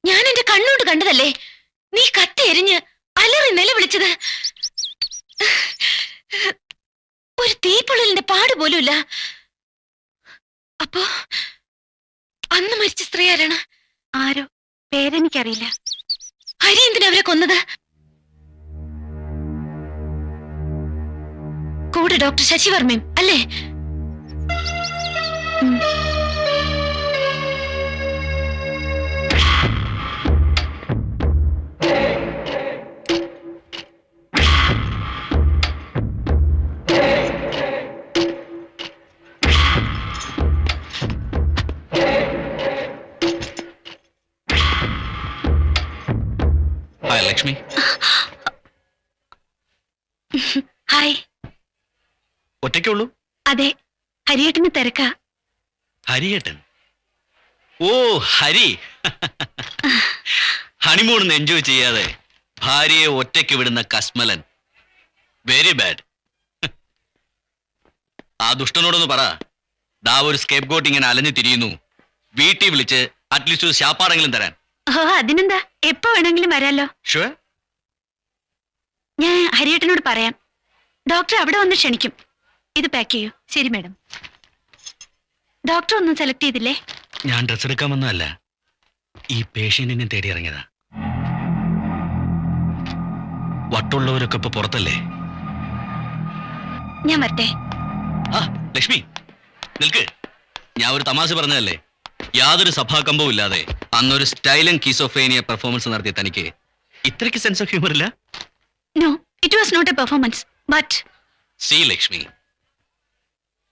ഞാൻ എന്റെ കണ്ണോട് കണ്ടതല്ലേ നീ കത്തി എരിഞ്ഞ് അലറി നിലവിളിച്ചത്. ഒരു തീപ്പൊള്ളലിന്റെ പാട് പോലുമില്ല. അപ്പോ അന്ന് മരിച്ച സ്ത്രീ ആരാണ്? ആരോ, പേരെനിക്കറിയില്ല. ഹരി എന്തിനാ അവരെ കൊന്നത്? കൂടെ ഡോക്ടർ ശശിവർമ്മയും അല്ലേ? ലക്ഷ്മി. ഹായ്. ഒറ്റയ്ക്കുള്ളൂ? അതെ, ഹരിയേട്ടന് തിരക്കാ. ഹരിയേട്ടൻ? ഓ ഹരി. ഹണിമൂൺ എൻജോയ് ചെയ്യാതെ ഭാര്യയെ ഒറ്റയ്ക്ക് വിടുന്ന കസ്മലൻ. Very bad. ആ ദുഷ്ടനോടൊന്ന് പറ, ദാ ഒരു സ്കേപ്പ് ഗോട്ട് ഇങ്ങനെ അലഞ്ഞു തിരിയുന്നു, വീട്ടിൽ വിളിച്ച് അറ്റ്ലീസ്റ്റ് ഒരു ശാപ്പാടെങ്കിലും തരാൻ. ഓ അതിനെന്താ, എപ്പോ വേണമെങ്കിലും വരാലോ. ഷുവർ? ഞാൻ ഹരിയേട്ടനോട് പറയാം. ഡോക്ടർ അവിടെ വന്ന് ക്ഷണിക്കും. ഇത് പാക്ക് ചെയ്യൂ. ശരി മാഡം. ഡോക്ടർ ഒന്നും സെലക്ട് ചെയ്തില്ലേ? ഞാൻ ഡ്രസ് എടുക്കാൻ വന്നതല്ല, ഈ പേഷ്യന്റിനെ തേടി ഇറങ്ങിയതാ. വട്ടുള്ളവരൊക്കെ ഇപ്പൊ പുറത്തല്ലേ? ഞാൻ വരട്ടെ. ആ ലക്ഷ്മി നിൽക്ക്. ഞാൻ ഒരു തമാശ പറഞ്ഞതല്ലേ. യാതൊരു സഭാകമ്പവും ഇല്ലാതെ അന്നൊരു സ്റ്റൈലൻ കീസോഫേനിയ പെർഫോമൻസ് നടത്തിയ തനിക്ക് ഇത്രയ്ക്ക് സെൻസ് ഓഫ് ഹ്യൂമർ ഇല്ല? No, it was not a performance. But see Lakshmi,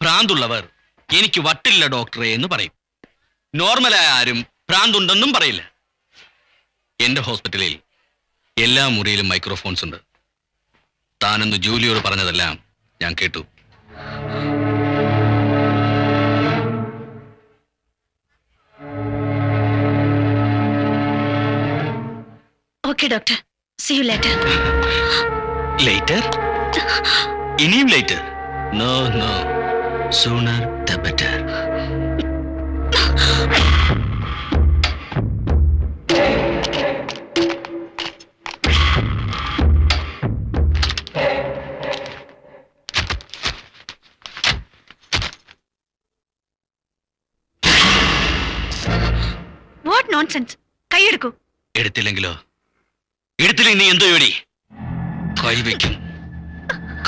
ഭ്രാന്തുള്ളവർ എനിക്ക് വട്ടില്ല ഡോക്ടറെ എന്ന് പറയും. നോർമലായ ആരും ഭ്രാന്തുണ്ടെന്നും പറയില്ല. എന്റെ ഹോസ്പിറ്റലിൽ എല്ലാ മുറിയിലും മൈക്രോഫോൺസ് ഉണ്ട്. താനെന്ന് ജൂലിയോട് പറഞ്ഞതെല്ലാം ഞാൻ കേട്ടു. Okay doctor, see you later. Later? ഇനിയും later? No no, sooner the better. What nonsense. കൈയെടുക്കൂ. എടുത്തില്ലെങ്കിലോ? എടുത്തില്ലെങ്കിൽ നീ എന്തോ ജോലി? കൈവയ്ക്കും.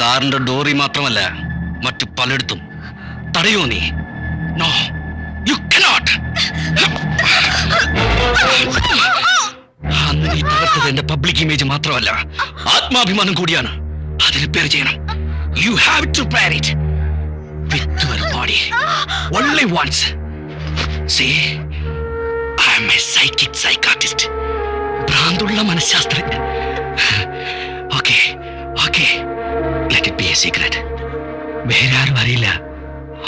കാറിന്റെ ഡോറി മാത്രമല്ല, മറ്റു പലയിടത്തും. തടയോ നീ? No, you cannot. അന്ന് നീ തകർത്തത് എന്റെ പബ്ലിക് ഇമേജ് മാത്രമല്ല, ആത്മാഭിമാനം കൂടിയാണ്. അതിന് പേര് ചെയ്യണം. You have to bear it with your body only once. See, I am a psychiatrist. ഭ്രാന്തുള്ള മനഃശാസ്ത്രജ്ഞൻ. Okay okay, let it be a secret. വേറെ ആരും അറിയില്ല.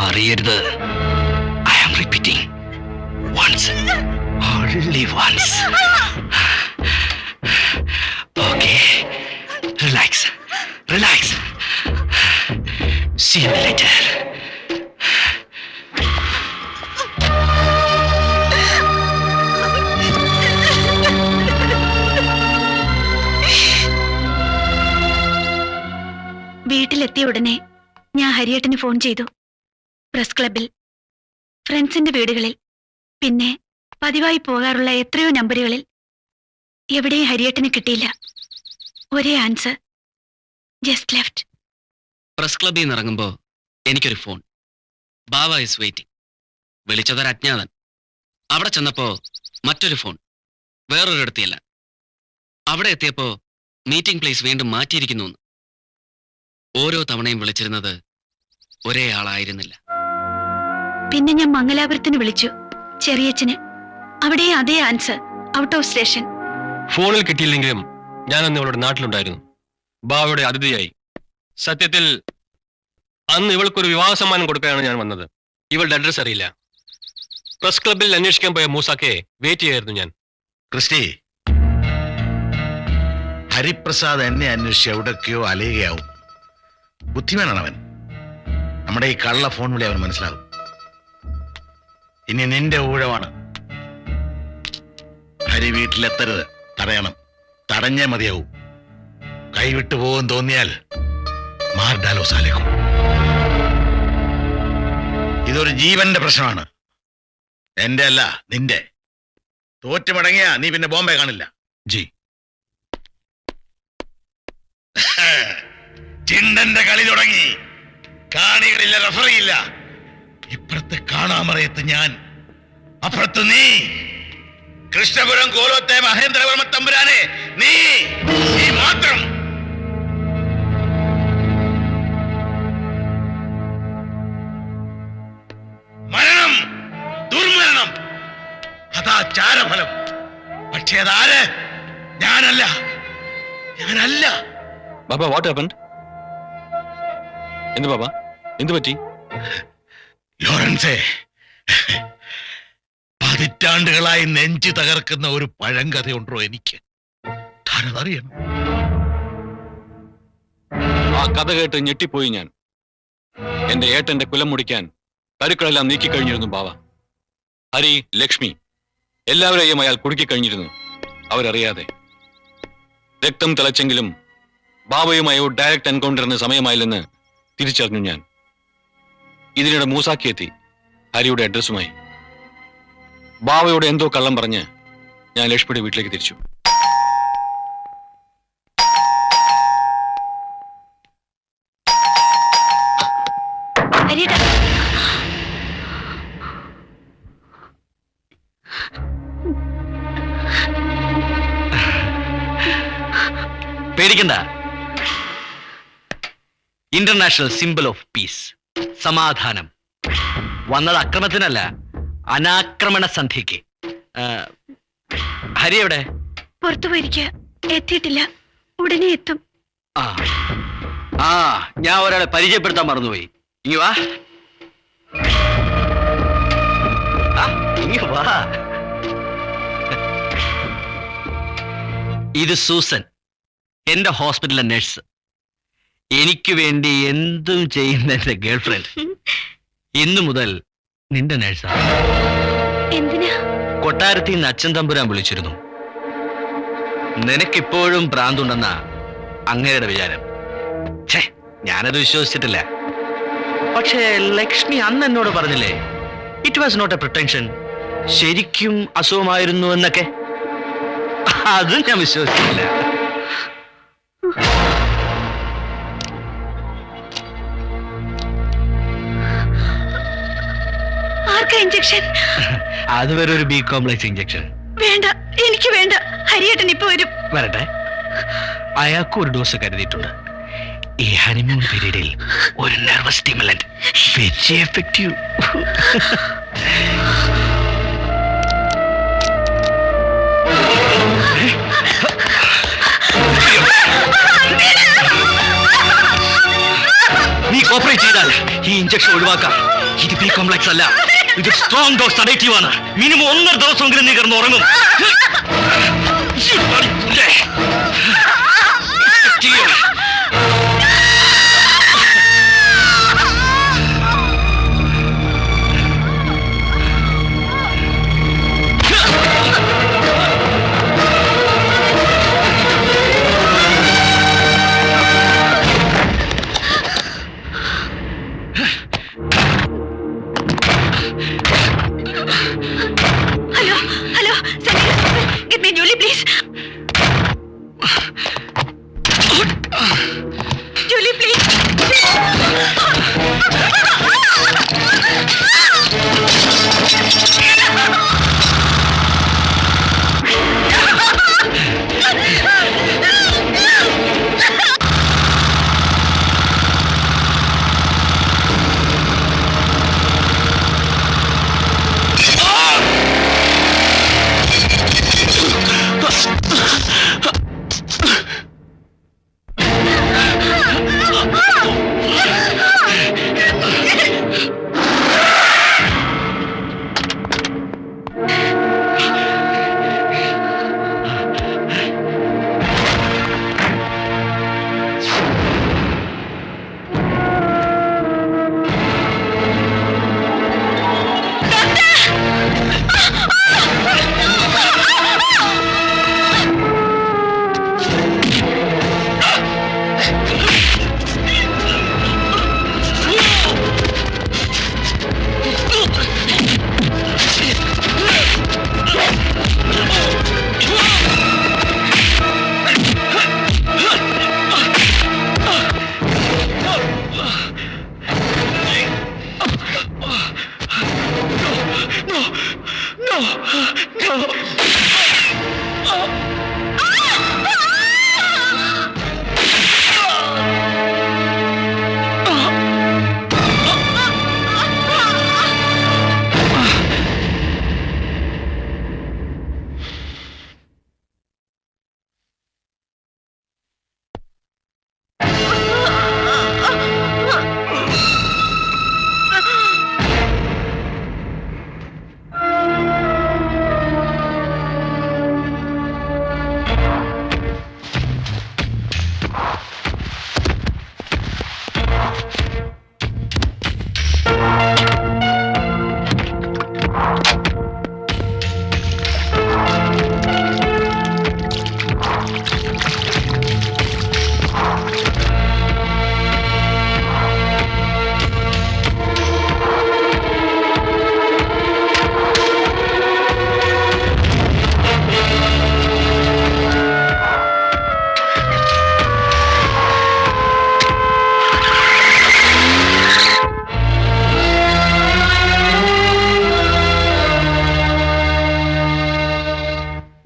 അറിയരുത്. I am repeating, once, only once. Okay, relax relax. See you later. വീട്ടിലെത്തിയ ഉടനെ ഞാൻ ഹരിയേട്ടന് phone ചെയ്തു. പ്രസ് ക്ലബിൽ, ഫ്രണ്ട്സിന്റെ വീടുകളിൽ, പിന്നെ പതിവായി പോകാറുള്ള എത്രയോ നമ്പറുകളിൽ. എവിടെയും ഹരിയേട്ടന് കിട്ടിയില്ല. ഒരേ ആൻസർ, ജസ്റ്റ് ലെഫ്റ്റ്. പ്രസ് ക്ലബിൽ നിന്ന് ഇറങ്ങുമ്പോ എനിക്കൊരു ഫോൺ. Bava is waiting. വിളിച്ചതൊരു അജ്ഞാതൻ. അവിടെ ചെന്നപ്പോ മറ്റൊരു ഫോൺ, വേറൊരിടത്തിയല്ല. അവിടെ എത്തിയപ്പോ മീറ്റിംഗ് പ്ലേസ് വീണ്ടും മാറ്റിയിരിക്കുന്നു. ഓരോ തവണയും വിളിച്ചിരുന്നത് ഒരേ ആളായിരുന്നില്ല. പിന്നെ ഞാൻ മംഗലാപുരത്തിന് വിളിച്ചു, ചെറിയച്ഛന്. അവിടെ അതേ ആൻസർ, ഔട്ട് ഓഫ് സ്റ്റേഷൻ. ഫോണിൽ കിട്ടിയില്ലെങ്കിലും ഞാനന്ന് ഇവളുടെ നാട്ടിലുണ്ടായിരുന്നു, ബാവയുടെ അതിഥിയായി. സത്യത്തിൽ അന്ന് ഇവൾക്കൊരു വിവാഹ സമ്മാനം കൊടുക്കാനാണ് ഞാൻ വന്നത്. ഇവളുടെ അഡ്രസ് അറിയില്ല. പ്രസ് ക്ലബിൽ അന്വേഷിക്കാൻ പോയ മൂസാക്കെ വെയിറ്റ് ചെയ്യായിരുന്നു ഞാൻ. ക്രിസ്റ്റി, ഹരിപ്രസാദ് എന്നെ അന്വേഷിച്ച് എവിടൊക്കെയോ അലയുകയാവും. ബുദ്ധിമാനാണ് അവൻ. നമ്മുടെ ഈ കള്ള ഫോൺ വിളി അവൻ മനസ്സിലാകും. ഇനി നിന്റെ ഊഴമാണ്. ഹരി വീട്ടിലെത്തരുത്. തടയണം. തടഞ്ഞേ മതിയാവും. കൈവിട്ടു പോകും തോന്നിയാൽ മാർഡാലോ സാലേക്കും. ഇതൊരു ജീവന്റെ പ്രശ്നമാണ്. എന്റെ അല്ല, നിന്റെ. തോറ്റുമടങ്ങിയ നീ പിന്നെ ബോംബെ കാണില്ല. ജി. ചിണ്ടന്റെ കളി തുടങ്ങി. കാണികളില്ല, റഫറിയില്ല. ഇപ്പുറത്തെ കാണാമറയത്ത് ഞാൻ, അപ്പുറത്ത് നീ. കൃഷ്ണപുരം കോലോത്തെ മഹേന്ദ്രവർമ്മ തമ്പുരാനെ നീ മാത്രം. മരണം, ദുർമരണം, അതാ ചാരഫലം. പക്ഷേ അതാര്? ഞാനല്ല. ബാബ, വാട്ട് ഹാപ്പൻഡ്? എന്ത് ബാബ, എന്ത് പറ്റി? ലോറൻസേ, പതിറ്റാണ്ടുകളായി നെഞ്ചു തകർക്കുന്ന ഒരു പഴങ്കഥയുണ്ടോ എനിക്ക്? താനതറിയണം. ആ കഥ കേട്ട് ഞെട്ടിപ്പോയി ഞാൻ. എന്റെ ഏട്ടന്റെ കുലം മുടിക്കാൻ കരുക്കളെല്ലാം നീക്കിക്കഴിഞ്ഞിരുന്നു ബാവ. ഹരി, ലക്ഷ്മി എല്ലാവരെയും അയാൾ കുടുക്കിക്കഴിഞ്ഞിരുന്നു, അവരറിയാതെ. രക്തം തിളച്ചെങ്കിലും ബാബയുമായി ഡയറക്റ്റ് എൻകൗണ്ടറിന് സമയമായില്ലെന്ന് തിരിച്ചറിഞ്ഞു ഞാൻ. ഇതിനിടെ മൂസാക്കി എത്തി ഹരിയുടെ അഡ്രസ്സുമായി. ബാവയോട് എന്തോ കള്ളം പറഞ്ഞ് ഞാൻ ലക്ഷ്മിയുടെ വീട്ടിലേക്ക് തിരിച്ചു. ഹരിയേട്ടാ, പേടിക്കണ്ട. ഇന്റർനാഷണൽ സിംബൽ ഓഫ് പീസ്, സമാധാനം. വന്നത് അക്രമത്തിനല്ല, അനാക്രമണ സന്ധിക്ക്. ഹരി എവിടെ? പുറത്തു പോയിരിക്കുക. എത്തിയിട്ടില്ല, ഉടനെ എത്തും. ആ ആ ഞാൻ ഒരാളെ പരിചയപ്പെടുത്താൻ മറന്നുപോയി. ഇങ്ങ് വാ. ഇങ്ങ് വാ. ഇത് സൂസൻ, എന്റെ ഹോസ്പിറ്റലിലെ നഴ്സ്. എനിക്ക് വേണ്ടി എന്തും ചെയ്യുന്ന എന്റെ ഗേൾഫ്രണ്ട്. ഇന്നു മുതൽ നിന്റെ നഴ്സാണ്. എന്തിനാ? കൊട്ടാരത്തിൽ നിന്ന് അച്ഛൻ തമ്പുരാൻ വിളിച്ചിരുന്നു. നിനക്കിപ്പോഴും ഭ്രാന്തുണ്ടെന്നാ അങ്ങയുടെ വിചാരം. ഛേ, ഞാനത് വിശ്വസിച്ചിട്ടില്ല. പക്ഷേ ലക്ഷ്മി അന്ന് എന്നോട് പറഞ്ഞില്ലേ, ഇറ്റ് വാസ് നോട്ട് എ പ്രിട്ടൻഷൻ, ശരിക്കും അസുഖമായിരുന്നു എന്നൊക്കെ. അതും ഞാൻ വിശ്വസിച്ചില്ല. ആർക്കാ ഇഞ്ചക്ഷൻ? അത് വരെ ഒരു ബി കോംപ്ലക്സ് ഇഞ്ചക്ഷൻ. വേണ്ട, എനിക്ക് വേണ്ട. ഹരിയേട്ടൻ ഇപ്പൊ വരും. വരട്ടെ. അയാൾക്ക് ഒരു ഡോസ് കരുതിയിട്ടുണ്ട്. ഈ ഹണിമൂൺ പീരീഡിൽ ഒരു നെർവസ് സ്റ്റിമുലന്റ്, വെരി എഫക്റ്റീവ്. നീ കോപ്പറേറ്റ് ചെയ്താൽ ഈ ഇഞ്ചക്ഷൻ ഒഴിവാക്കാം. ഇത് ബി കോംപ്ലക്സ് അല്ല, ഇത് സ്ട്രോങ് ഡോസ് സഡേറ്റീവ് ആണ്. മിനിമം 1.5 ദിവസമെങ്കിലും നീ കിടന്ന് ഉറങ്ങും. Hello hello, get me Julie please. Julie please.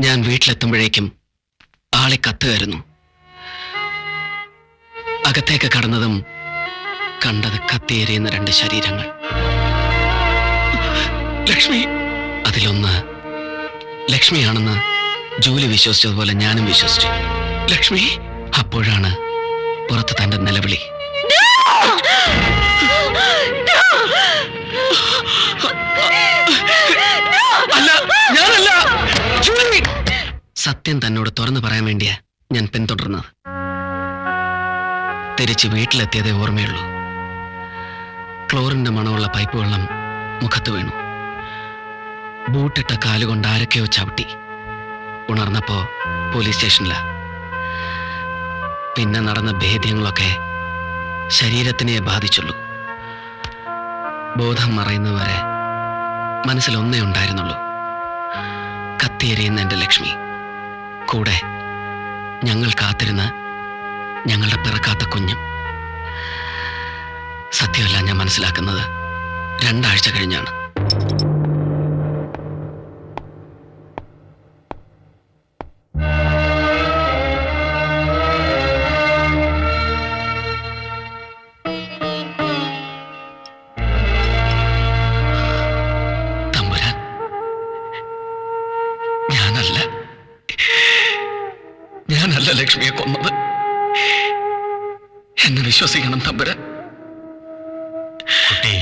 ഞാൻ വീട്ടിലെത്തുമ്പോഴേക്കും ആളെ കത്തുകയായിരുന്നു. അകത്തേക്ക് കടന്നതും കണ്ടത് കത്തിയേറിയുന്ന 2 ശരീരങ്ങൾ. ലക്ഷ്മി, അതിലൊന്ന് ലക്ഷ്മിയാണെന്ന് ജൂലി വിശ്വസിച്ചതുപോലെ ഞാനും വിശ്വസിച്ചു. ലക്ഷ്മി. അപ്പോഴാണ് പുറത്ത് തന്റെ നിലവിളി. അല്ല, ഞാനല്ല. സത്യം തന്നോട് തുറന്നു പറയാൻ വേണ്ടിയാ ഞാൻ പിന്തുടർന്നത്. തിരിച്ച് വീട്ടിലെത്തിയതേ ഓർമ്മയുള്ളൂ. ക്ലോറിന്റെ മണമുള്ള പൈപ്പ് വെള്ളം മുഖത്ത് വീണു. ബൂട്ടിട്ട കാലുകൊണ്ട് ആരൊക്കെയോ ചവിട്ടി. ഉണർന്നപ്പോ പോലീസ് സ്റ്റേഷനില. പിന്നെ നടന്ന ഭേദ്യങ്ങളൊക്കെ ശരീരത്തിനെ ബാധിച്ചുള്ളൂ. ബോധം മറയുന്നവരെ മനസ്സിലൊന്നേ ഉണ്ടായിരുന്നുള്ളൂ, കത്തിയെരിയുന്ന എന്റെ ലക്ഷ്മി. കൂടെ ഞങ്ങൾ കാത്തിരുന്ന് ഞങ്ങളുടെ പിറക്കാത്ത കുഞ്ഞും. സത്യമല്ല ഞാൻ മനസ്സിലാക്കുന്നത് 2 ആഴ്ച കഴിഞ്ഞാണ്. തമ്പുരാൻ, ഞാനല്ല ലക്ഷ്മിയെ കൊന്നത്. എന്നെ വിശ്വസിക്കണം തമ്പുരാൻ. കുട്ടി,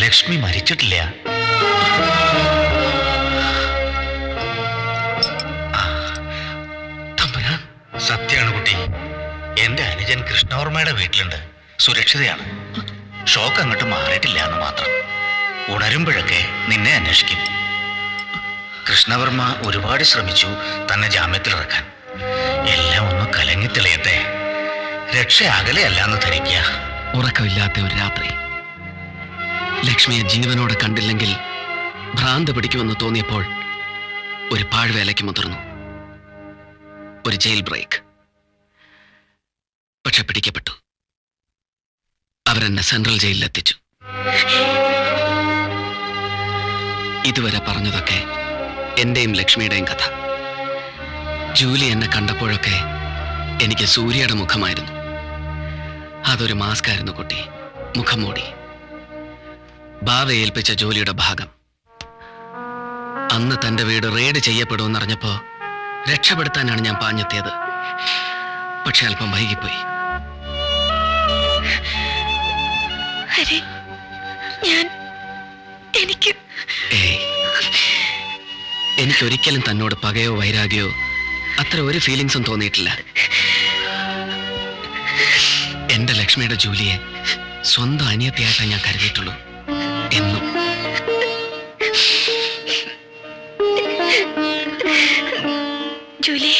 ലക്ഷ്മി മരിച്ചിട്ടില്ല. തമ്പുരാൻ, സത്യമാണ് കുട്ടി. എന്റെ അനുജൻ കൃഷ്ണവർമ്മയുടെ വീട്ടിലുണ്ട്, സുരക്ഷിതയാണ്. ഷോക്ക് അങ്ങോട്ട് മാറിയിട്ടില്ല എന്ന് മാത്രം. ഉണരുമ്പോഴൊക്കെ നിന്നെ അന്വേഷിക്കും. കൃഷ്ണവർമ്മ ഒരുപാട് ശ്രമിച്ചു തന്നെ ജാമ്യത്തിലിറക്കാൻ. എല്ലാം ഒന്ന് കലങ്ങി തെളിയട്ടെ. രക്ഷ അകലെയല്ലാന്ന് ധരിക്കുക. ഉറക്കമില്ലാത്ത ഒരു രാത്രി. ലക്ഷ്മിയെ ജീവനോടെ കണ്ടില്ലെങ്കിൽ ഭ്രാന്ത് പിടിക്കുമെന്ന് തോന്നിയപ്പോൾ ഒരു പാഴ്വേലയ്ക്ക് മുതിർന്നു. ഒരു ജയിൽ ബ്രേക്ക്. പക്ഷെ പിടിക്കപ്പെട്ടു. അവരെന്നെ സെൻട്രൽ ജയിലിലെത്തിച്ചു. ഇതുവരെ പറഞ്ഞതൊക്കെ എന്റെയും ലക്ഷ്മിയുടെയും കഥ. ജൂലി എന്നെ കണ്ടപ്പോഴൊക്കെ എനിക്ക് സൂര്യയുടെ മുഖമായിരുന്നു. അതൊരു മാസ്കായിരുന്നു കുട്ടി, മുഖം മൂടി. ബാവ ഏൽപ്പിച്ച ജോലിയുടെ ഭാഗം. അന്ന് തന്റെ വീട് റെയ്ഡ് ചെയ്യപ്പെടുമെന്നറിഞ്ഞപ്പോ രക്ഷപ്പെടുത്താനാണ് ഞാൻ പാഞ്ഞെത്തിയത്. പക്ഷെ അല്പം വൈകിപ്പോയി. എനിക്കൊരിക്കലും തന്നോട് പകയോ വൈരാഗ്യോ അത്ര ഒരു ഫീലിങ്സും തോന്നിയിട്ടില്ല. എന്റെ ലക്ഷ്മിയുടെ ജൂലിയെ സ്വന്തം അനിയത്തിയായിട്ടേ ഞാൻ കരുതിയിട്ടുള്ളൂ എന്നും. ജൂലി,